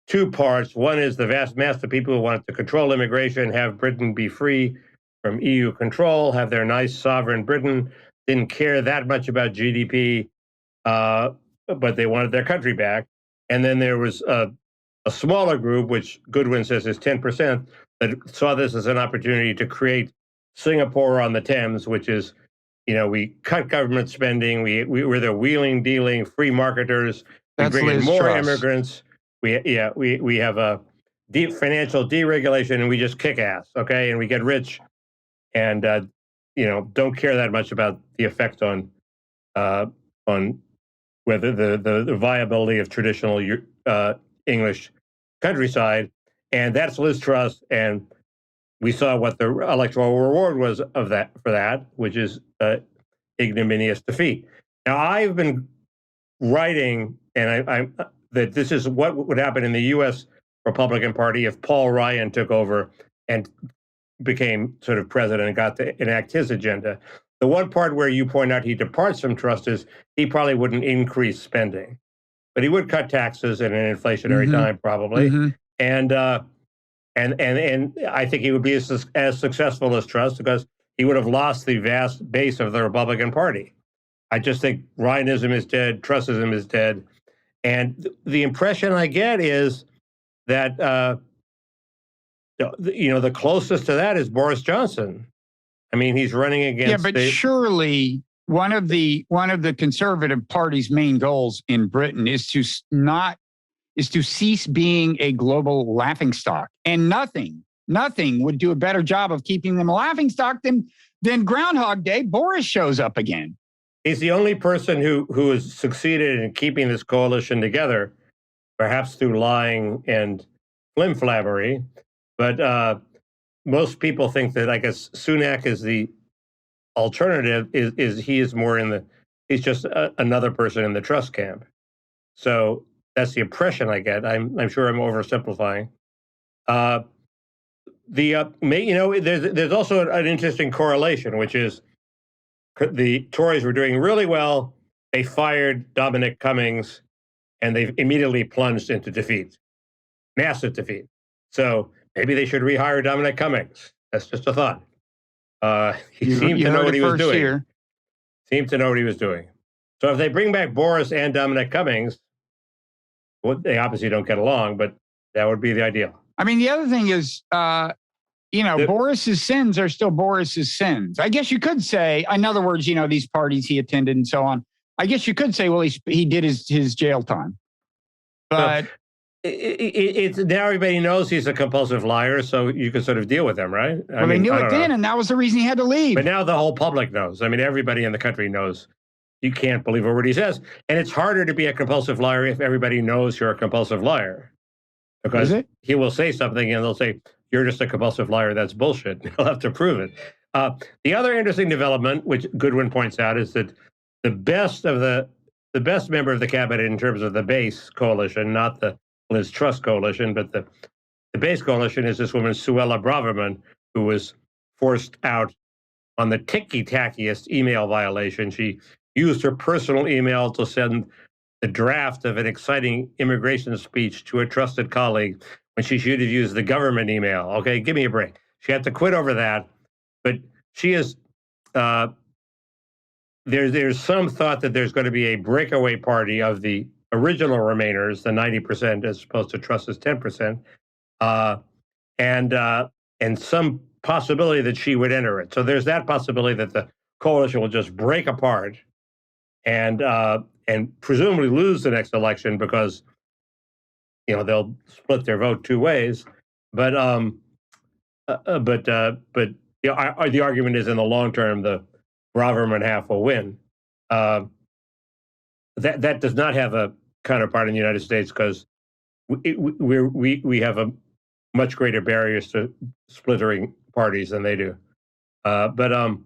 2 parts. One is the vast mass of people who wanted to control immigration, have Britain be free from EU control, have their nice sovereign Britain, didn't care that much about GDP, but they wanted their country back. And then there was a smaller group, which Goodwin says is 10%, that saw this as an opportunity to create Singapore on the Thames, which is, we cut government spending, we're the wheeling, dealing, free marketers, we bring in more immigrants, we have a deep financial deregulation, and we just kick ass, okay, and we get rich, and don't care that much about the effect on whether the viability of traditional English countryside. And that's Liz Truss, and we saw what the electoral reward was for that, which is ignominious defeat. Now, I've been writing, and I'm that this is what would happen in the U.S. Republican Party if Paul Ryan took over and became sort of president and got to enact his agenda. The one part where you point out he departs from trust is he probably wouldn't increase spending, but he would cut taxes in an inflationary time, probably. And I think he would be as successful as Truss, because he would have lost the vast base of the Republican Party. I just think Ryanism is dead, Trussism is dead. And the impression I get is that, the closest to that is Boris Johnson. I mean, he's running against. Yeah, but surely one of the Conservative Party's main goals in Britain is to cease being a global laughingstock, and nothing would do a better job of keeping them a laughingstock than Groundhog Day. Boris shows up again. He's the only person who has succeeded in keeping this coalition together, perhaps through lying and flimflammery. But most people think that, I guess, Sunak is the alternative. He's just another person in the Truss camp. So that's the impression I get. I'm sure I'm oversimplifying. There's also an interesting correlation, which is the Tories were doing really well. They fired Dominic Cummings, and they've immediately plunged into defeat, massive defeat. So maybe they should rehire Dominic Cummings. That's just a thought. He seemed to know what he was doing. Seemed to know what he was doing. So if they bring back Boris and Dominic Cummings, Well, they obviously don't get along, but that would be the ideal. I mean, the other thing is, Boris's sins are still Boris's sins. I guess you could say, in other words, these parties he attended and so on. I guess you could say, well, he did his jail time. But it's now everybody knows he's a compulsive liar, so you can sort of deal with him, right? They knew it then, and that was the reason he had to leave. But now the whole public knows. I mean, everybody in the country knows. You can't believe a word he says. And it's harder to be a compulsive liar if everybody knows you're a compulsive liar. Because he will say something and they'll say, you're just a compulsive liar. That's bullshit. He'll have to prove it. The other interesting development, which Goodwin points out, is that the best member of the cabinet in terms of the base coalition, not the Liz Truss coalition, but the base coalition is this woman, Suella Braverman, who was forced out on the ticky-tackiest email violation. She used her personal email to send the draft of an exciting immigration speech to a trusted colleague when she should have used the government email. Okay, give me a break. She had to quit over that, but she is, there's some thought that there's going to be a breakaway party of the original Remainers, the 90% as opposed to Truss's 10%, and some possibility that she would enter it. So there's that possibility that the coalition will just break apart and presumably lose the next election because they'll split their vote two ways. But the argument is in the long term the Braverman half will win. That does not have a counterpart in the United States because we have a much greater barriers to splintering parties than they do. The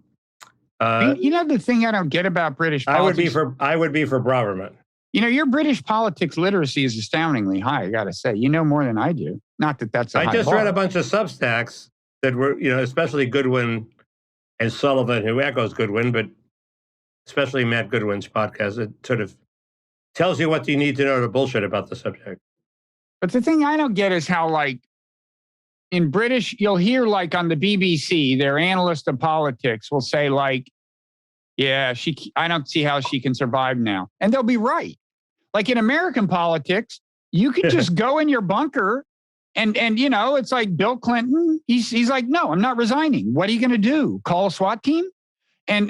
thing I don't get about British politics, I would be for Braverman. Your British politics literacy is astoundingly high. I got to say, more than I do. Not that that's. I just read a bunch of Substacks that were, especially Goodwin and Sullivan, who echoes Goodwin, but especially Matt Goodwin's podcast. It sort of tells you what you need to know to bullshit about the subject. But the thing I don't get is how, in British, you'll hear on the BBC, their analyst of politics will say yeah, I don't see how she can survive now. And they'll be right. In American politics, you can just go in your bunker and it's like Bill Clinton. He's like, no, I'm not resigning. What are you going to do? Call a SWAT team? But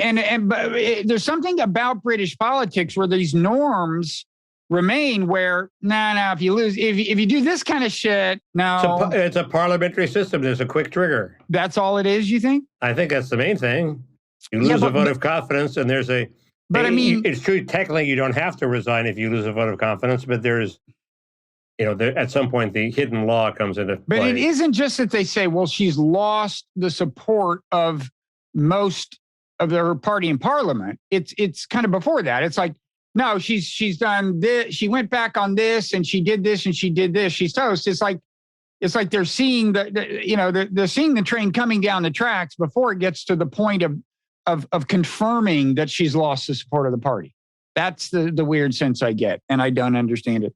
there's something about British politics where these norms remain where, if you lose, if you do this kind of shit, no. It's a parliamentary system. There's a quick trigger. That's all it is, you think? I think that's the main thing. You lose a vote of confidence and there's a... But it's true, technically you don't have to resign if you lose a vote of confidence, but there's, at some point the hidden law comes into play. But it isn't just that they say, well, she's lost the support of most of her party in parliament. It's kind of before that. It's like, no, she's done this. She went back on this and she did this and she did this. She's toast. It's like they're seeing they're seeing the train coming down the tracks before it gets to the point of confirming that she's lost the support of the party. That's the weird sense I get, and I don't understand it.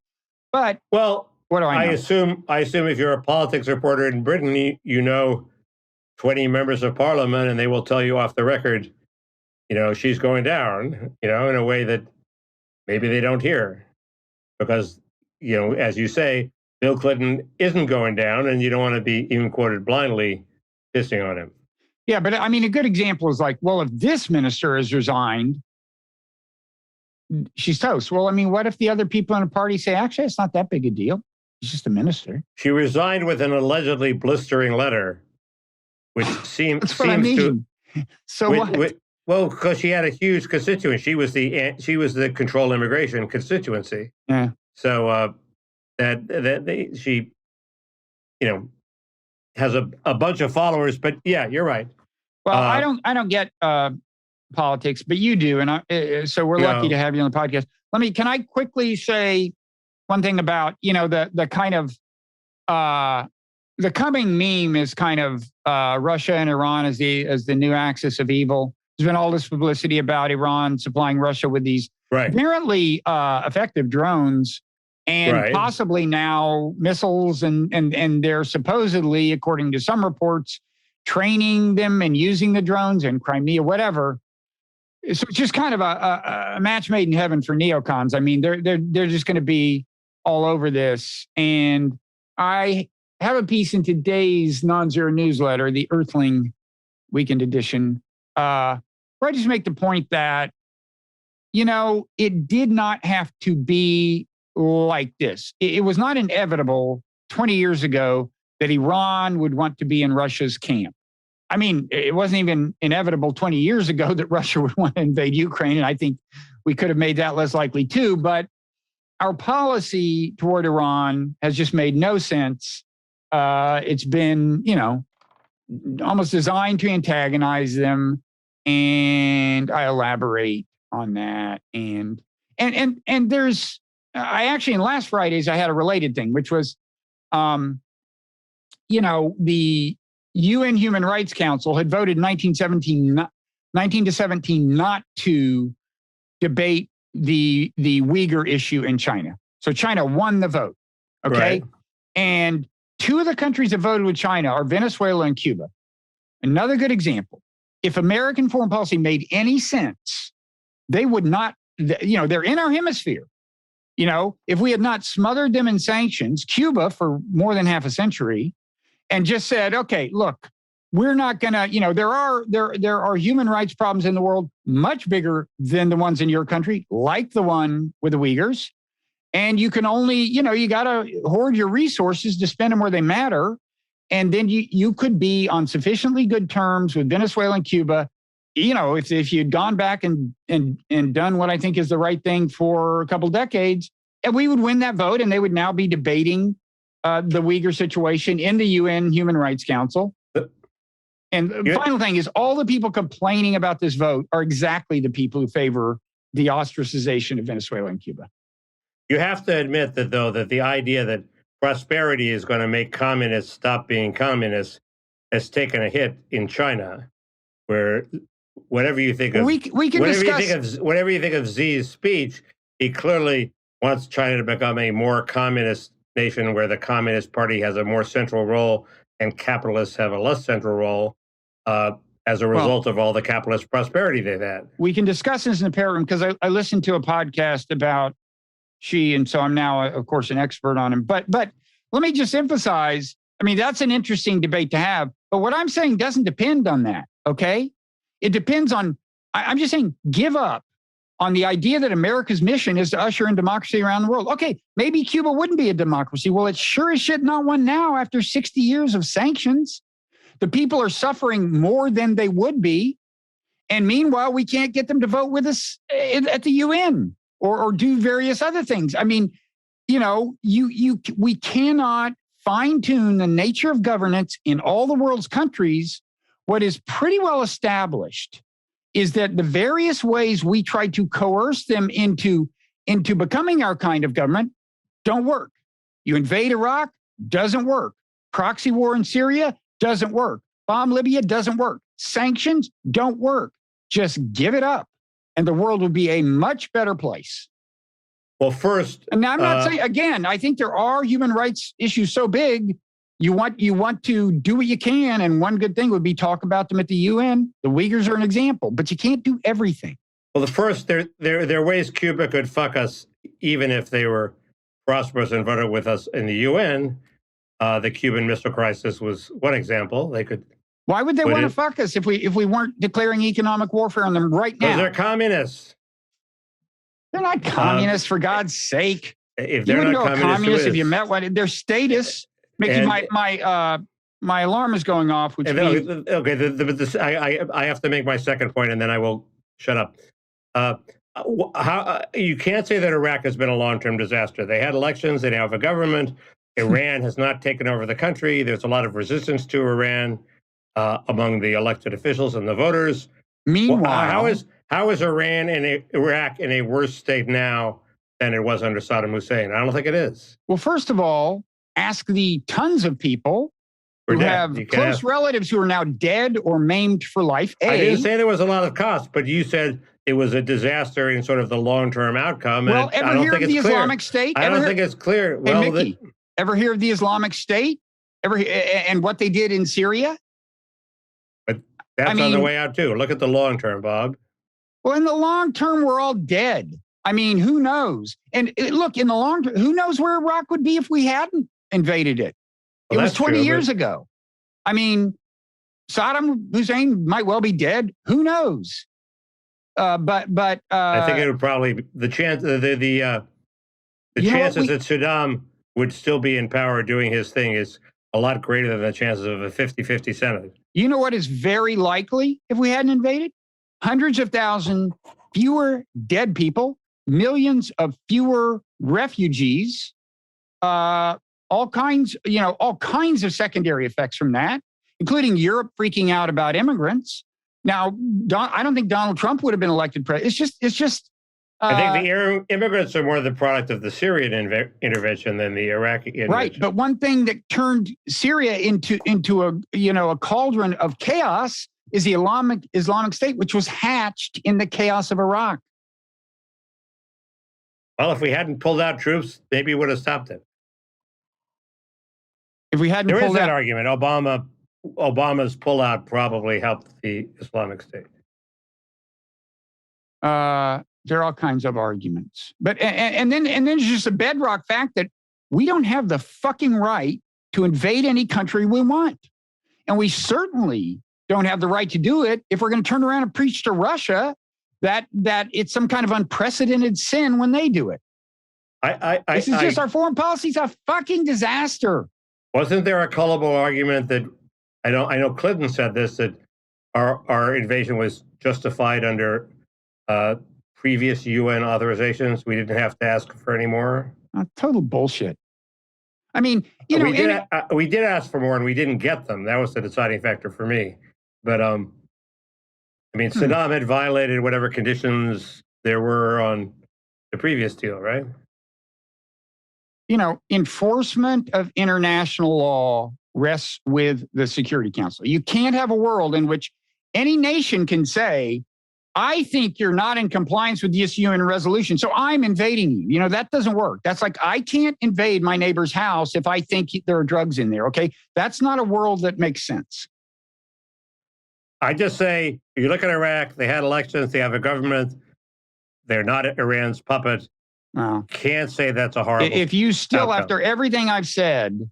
But what do I know? I assume if you're a politics reporter in Britain, you know 20 members of parliament, and they will tell you off the record, she's going down, in a way that maybe they don't hear, because as you say, Bill Clinton isn't going down, and you don't want to be even quoted blindly pissing on him. Yeah, but a good example is if this minister has resigned, she's toast. Well, what if the other people in the party say, actually, it's not that big a deal. He's just a minister. She resigned with an allegedly blistering letter, which seems... That's what I mean. So what? Well, because she had a huge constituency. She was the control immigration constituency. Yeah. So she has a bunch of followers, but yeah, you're right. Well, I don't get politics, but you do, and so we're lucky to have you on the podcast. Can I quickly say one thing about the kind of the coming meme is kind of Russia and Iran as the new axis of evil. There's been all this publicity about Iran supplying Russia with these apparently effective drones. And possibly now missiles, and they're supposedly, according to some reports, training them and using the drones in Crimea, whatever. So it's just kind of a match made in heaven for neocons. They're just going to be all over this. And I have a piece in today's Nonzero newsletter, the Earthling Weekend Edition, where I just make the point that, it did not have to be like this. It was not inevitable 20 years ago that Iran would want to be in Russia's camp. I mean, it wasn't even inevitable 20 years ago that Russia would want to invade Ukraine, and I think we could have made that less likely too. But our policy toward Iran has just made no sense. It's been, almost designed to antagonize them, and I elaborate on that. And there's, I actually, in last Fridays, I had a related thing, which was, the UN Human Rights Council had voted in 19 to 17 not to debate the Uyghur issue in China. So China won the vote, okay? Right. And two of the countries that voted with China are Venezuela and Cuba. Another good example. If American foreign policy made any sense, they would not, they're in our hemisphere. If we had not smothered them in sanctions, Cuba for more than half a century, and just said, okay, look, we're not going to, there are human rights problems in the world much bigger than the ones in your country, like the one with the Uyghurs. And you can only, you got to hoard your resources to spend them where they matter. And then you could be on sufficiently good terms with Venezuela and Cuba. If you'd gone back and done what I think is the right thing for a couple decades, and we would win that vote, and they would now be debating the Uyghur situation in the UN Human Rights Council. And the final thing is, all the people complaining about this vote are exactly the people who favor the ostracization of Venezuela and Cuba. You have to admit that, though, that the idea that prosperity is going to make communists stop being communists has taken a hit in China, where whatever you think of, we can discuss whatever you think of Xi's speech, he clearly wants China to become a more communist nation, where the Communist Party has a more central role and capitalists have a less central role as a result of all the capitalist prosperity they've had. We can discuss this in the Parrot Room, because I listened to a podcast about Xi, and so I'm now, of course, an expert on him. But let me just emphasize, that's an interesting debate to have. But what I'm saying doesn't depend on that, okay? It depends on, I'm just saying, give up on the idea that America's mission is to usher in democracy around the world. Okay, maybe Cuba wouldn't be a democracy. Well, it sure as shit not one now after 60 years of sanctions. The people are suffering more than they would be. And meanwhile, we can't get them to vote with us at the UN or do various other things. We cannot fine-tune the nature of governance in all the world's countries. What is pretty well established is that the various ways we try to coerce them into becoming our kind of government don't work. You invade Iraq, doesn't work. Proxy war in Syria, doesn't work. Bomb Libya, doesn't work. Sanctions don't work. Just give it up, and the world will be a much better place. Well, first, and now I'm not saying, again, I think there are human rights issues so big, you want to do what you can, and one good thing would be talk about them at the UN. The Uyghurs are an example, but you can't do everything. Well, the first, there are ways Cuba could fuck us, even if they were prosperous and voted with us in the UN. The Cuban Missile Crisis was one example. They could. Why would they want to fuck us if we weren't declaring economic warfare on them right now? Because they're communists. They're not communists, for God's sake. If they're not communists, if you met one, their status makes my alarm is going off. Which means, okay, I have to make my second point, and then I will shut up. You can't say that Iraq has been a long-term disaster. They had elections. They now have a government. Iran has not taken over the country. There's a lot of resistance to Iran among the elected officials and the voters. Meanwhile, how is Iran and Iraq in a worse state now than it was under Saddam Hussein? I don't think it is. Well, first of all, ask the tons of people who have close relatives who are now dead or maimed for life. I didn't say there was a lot of cost, but you said it was a disaster in sort of the long-term outcome. Well, ever hear of the Islamic State? I don't think it's clear. Well, hey, Mickey, ever hear of the Islamic State? And what they did in Syria? But that's on the way out too. Look at the long term, Bob. Well, in the long term, we're all dead. I mean, who knows? And look, in the long term, who knows where Iraq would be if we hadn't invaded it? Well, it was 20 years ago. I mean, Saddam Hussein might well be dead. Who knows? But I think it would probably the chances that Saddam would still be in power doing his thing is a lot greater than the chances of a 50-50 Senate. You know what is very likely if we hadn't invaded? Hundreds of thousands fewer dead people, millions of fewer refugees, all kinds of secondary effects from that, including Europe freaking out about immigrants. Now, I don't think Donald Trump would have been elected president. It's just. I think the immigrants are more the product of the Syrian intervention than the Iraqi intervention. Right, but one thing that turned Syria into a cauldron of chaos is the Islamic State, which was hatched in the chaos of Iraq. Well, if we hadn't pulled out troops, maybe it would have stopped it. If we hadn't pulled out, there is that argument. Obama's pullout probably helped the Islamic State. There are all kinds of arguments, but and then it's just a bedrock fact that we don't have the fucking right to invade any country we want, and we certainly don't have the right to do it if we're going to turn around and preach to Russia that it's some kind of unprecedented sin when they do it. This is just our foreign policy is a fucking disaster. Wasn't there a culpable argument that I know Clinton said this, that our invasion was justified under previous UN authorizations? We didn't have to ask for any more. Total bullshit. I mean, we did ask for more and we didn't get them. That was the deciding factor for me. But Saddam had violated whatever conditions there were on the previous deal, right? Enforcement of international law rests with the Security Council. You can't have a world in which any nation can say, I think you're not in compliance with this UN resolution, so I'm invading you. That doesn't work. That's like, I can't invade my neighbor's house if I think there are drugs in there, okay? That's not a world that makes sense. I just say, you look at Iraq, they had elections, they have a government, they're not Iran's puppet. Wow. Can't say that's a horrible If you still, outcome. After everything I've said,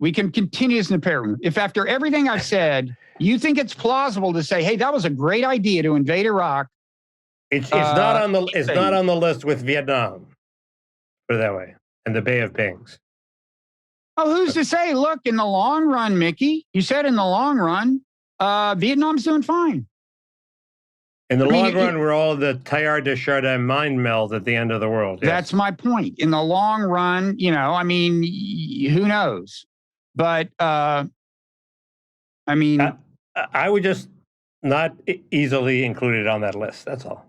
we can continue this in the Parrot Room. If after everything I've said, you think it's plausible to say, hey, that was a great idea to invade Iraq. It's not on the list with Vietnam, put it that way, and the Bay of Pings. Oh, who's to say? Look, in the long run, Mickey, you said in the long run, Vietnam's doing fine. In the long run, we're all the Teilhard de Chardin mind meld at the end of the world. Yes. That's my point. In the long run, who knows? But, I would just not easily include it on that list. That's all.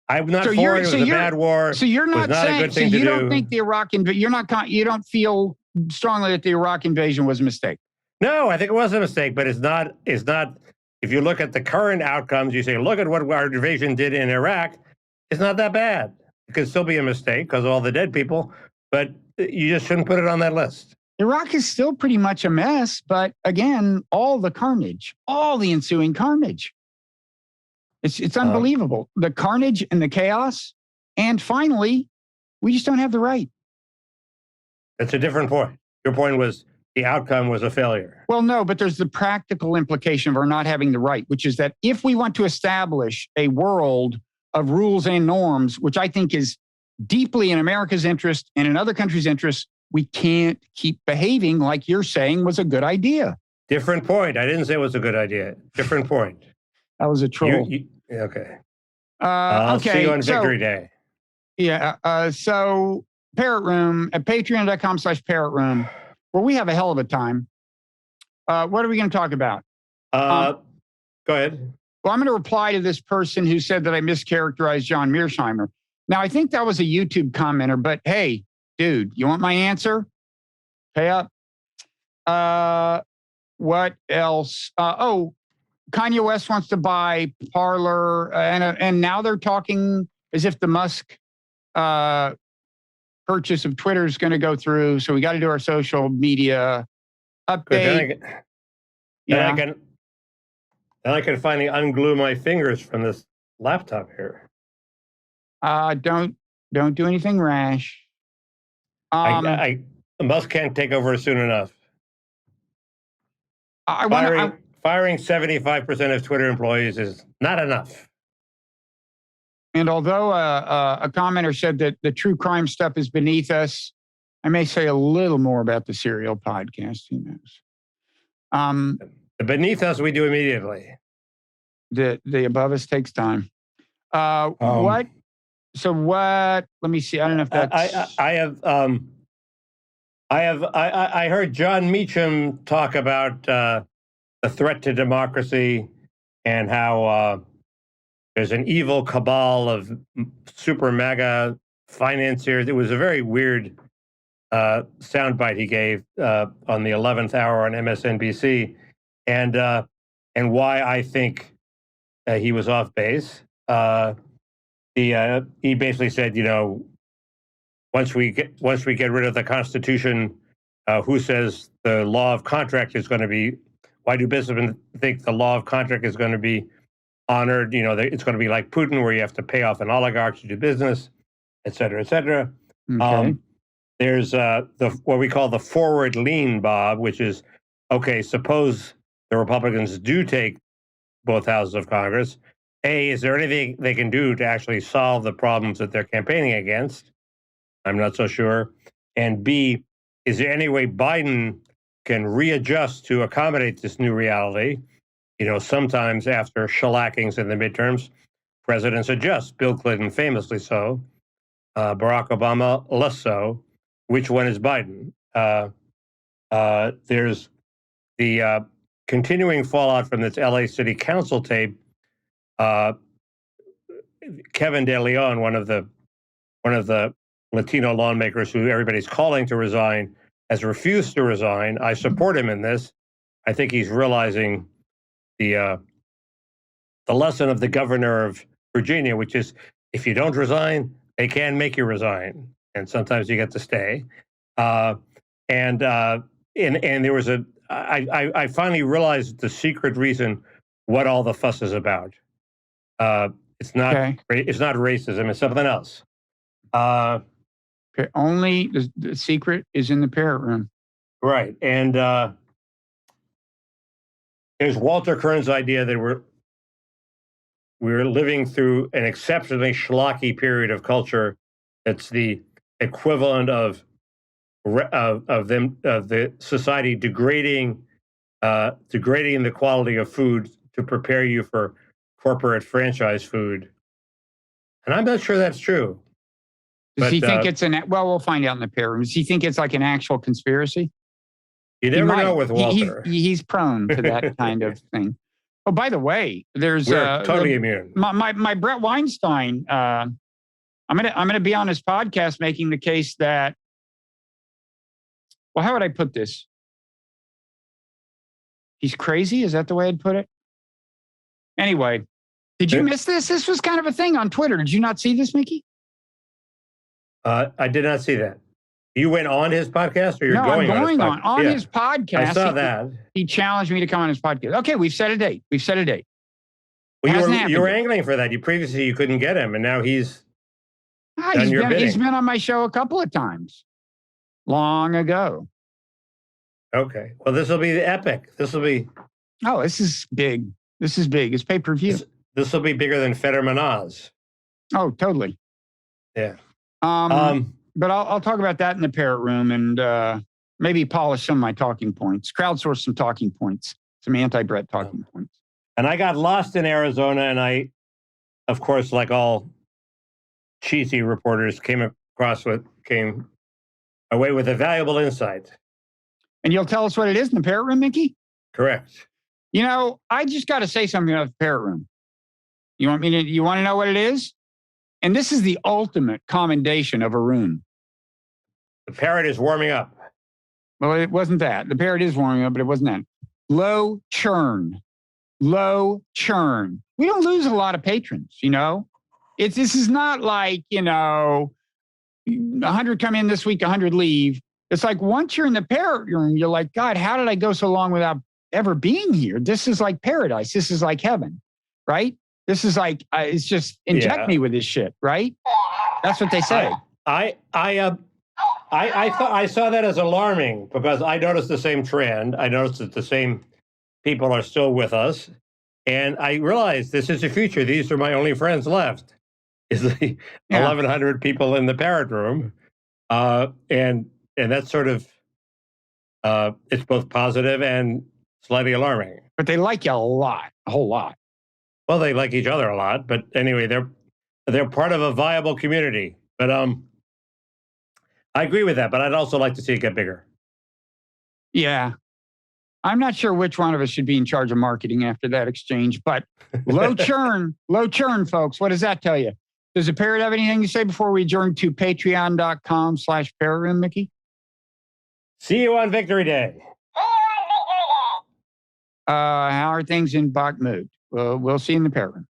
I'm not for it. It was a bad war. So you're not saying, a good thing so you to don't do. think the Iraq invasion, you don't feel strongly that the Iraq invasion was a mistake? No, I think it was a mistake, but it's not, if you look at the current outcomes, you say, look at what our invasion did in Iraq. It's not that bad. It could still be a mistake because of all the dead people, but you just shouldn't put it on that list. Iraq is still pretty much a mess, but again, all the carnage, all the ensuing carnage. It's unbelievable. The carnage and the chaos. And finally, we just don't have the right. That's a different point. Your point was the outcome was a failure. Well, no, but there's the practical implication of our not having the right, which is that if we want to establish a world of rules and norms, which I think is deeply in America's interest and in other countries' interest, we can't keep behaving like you're saying was a good idea. Different point. I didn't say it was a good idea. Different point. That was a troll. Okay. I'll see you on Victory Day. Yeah. So Parrot Room at patreon.com/Parrot Room, where we have a hell of a time. What are we going to talk about? Go ahead. Well, I'm going to reply to this person who said that I mischaracterized Jon Mearsheimer. Now, I think that was a YouTube commenter, but hey, dude, you want my answer? Pay up. What else? Kanye West wants to buy Parler, and now they're talking as if the Musk purchase of Twitter is going to go through. So we got to do our social media update. Then I can finally unglue my fingers from this laptop here. Don't Don't do anything rash. Musk can't take over soon enough. Firing 75% of Twitter employees is not enough. And although a commenter said that the true crime stuff is beneath us, I may say a little more about the Serial podcast. Who knows? The beneath us, we do immediately. The above us takes time. What? So what? Let me see. I don't know if that's. I heard Jon Meacham talk about the threat to democracy and how there's an evil cabal of super mega financiers. It was a very weird soundbite he gave on the 11th hour on MSNBC, and why I think he was off base. He basically said, once we get rid of the Constitution, who says the law of contract is going to be? Why do businessmen think the law of contract is going to be honored? It's going to be like Putin, where you have to pay off an oligarch to do business, et cetera, et cetera. Okay. There's what we call the forward lean, Bob, which is, okay, suppose the Republicans do take both houses of Congress. A, is there anything they can do to actually solve the problems that they're campaigning against? I'm not so sure. And B, is there any way Biden can readjust to accommodate this new reality? Sometimes after shellackings in the midterms, presidents adjust. Bill Clinton famously so. Barack Obama less so. Which one is Biden? There's the continuing fallout from this LA City Council tape. Kevin De Leon, one of the Latino lawmakers who everybody's calling to resign, has refused to resign. I support him in this. I think he's realizing the lesson of the governor of Virginia, which is if you don't resign, they can make you resign, and sometimes you get to stay. And there was I finally realized the secret reason what all the fuss is about. It's not racism. It's something else. Only the secret is in the Parrot Room. Right. And there's Walter Kern's idea that we're living through an exceptionally schlocky period of culture. That's the equivalent of the society degrading the quality of food to prepare you for corporate franchise food. And I'm not sure that's true. Does he think it's we'll find out in the Parrot Room. Does he think it's like an actual conspiracy? You never know with Walter. He's prone to that kind of thing. Oh, by the way, we're totally immune. My Brett Weinstein, I'm gonna be on his podcast making the case that, well, how would I put this? He's crazy. Is that the way I'd put it? Anyway, did you miss this? This was kind of a thing on Twitter. Did you not see this, Mickey? I did not see that. You went on his podcast, or you're going on his podcast? I saw that. He challenged me to come on his podcast. Okay, we've set a date. Well, you were angling for that. Previously you couldn't get him, and now he's done your bidding. He's been on my show a couple of times, long ago. Okay. Well, this will be the epic. This will be. Oh, this is big. It's pay-per-view. This will be bigger than Fetterman Oz. Oh, totally. Yeah. But I'll talk about that in the Parrot Room, and maybe polish some of my talking points, crowdsource some talking points, some anti-Brett talking points. And I got lost in Arizona, and I, of course, like all cheesy reporters, came away with a valuable insight. And you'll tell us what it is in the Parrot Room, Mickey? Correct. I just got to say something about the Parrot Room. You want to know what it is? And this is the ultimate commendation of a room. The parrot is warming up. Well, it wasn't that. The parrot is warming up, but it wasn't that. Low churn. We don't lose a lot of patrons, This is not like, 100 come in this week, 100 leave. It's like once you're in the Parrot Room, you're like, God, how did I go so long without ever being here? This is like paradise. This is like heaven, right? This is like, it's just inject me with this shit, right? That's what they say. I thought I saw that as alarming because I noticed the same trend. I noticed that the same people are still with us, and I realized this is the future. These are my only friends left. Is the 1,100 people in the Parrot Room, and that's sort of it's both positive and slightly alarming. But they like you a lot, a whole lot. Well, they like each other a lot, but anyway, they're part of a viable community. But I agree with that, but I'd also like to see it get bigger. Yeah. I'm not sure which one of us should be in charge of marketing after that exchange, but low churn, folks. What does that tell you? Does the Parrot have anything to say before we adjourn to patreon.com/Parrot Room, Mickey? See you on Victory Day. How are things in Bakhmut? We'll see you in the Parrot Room.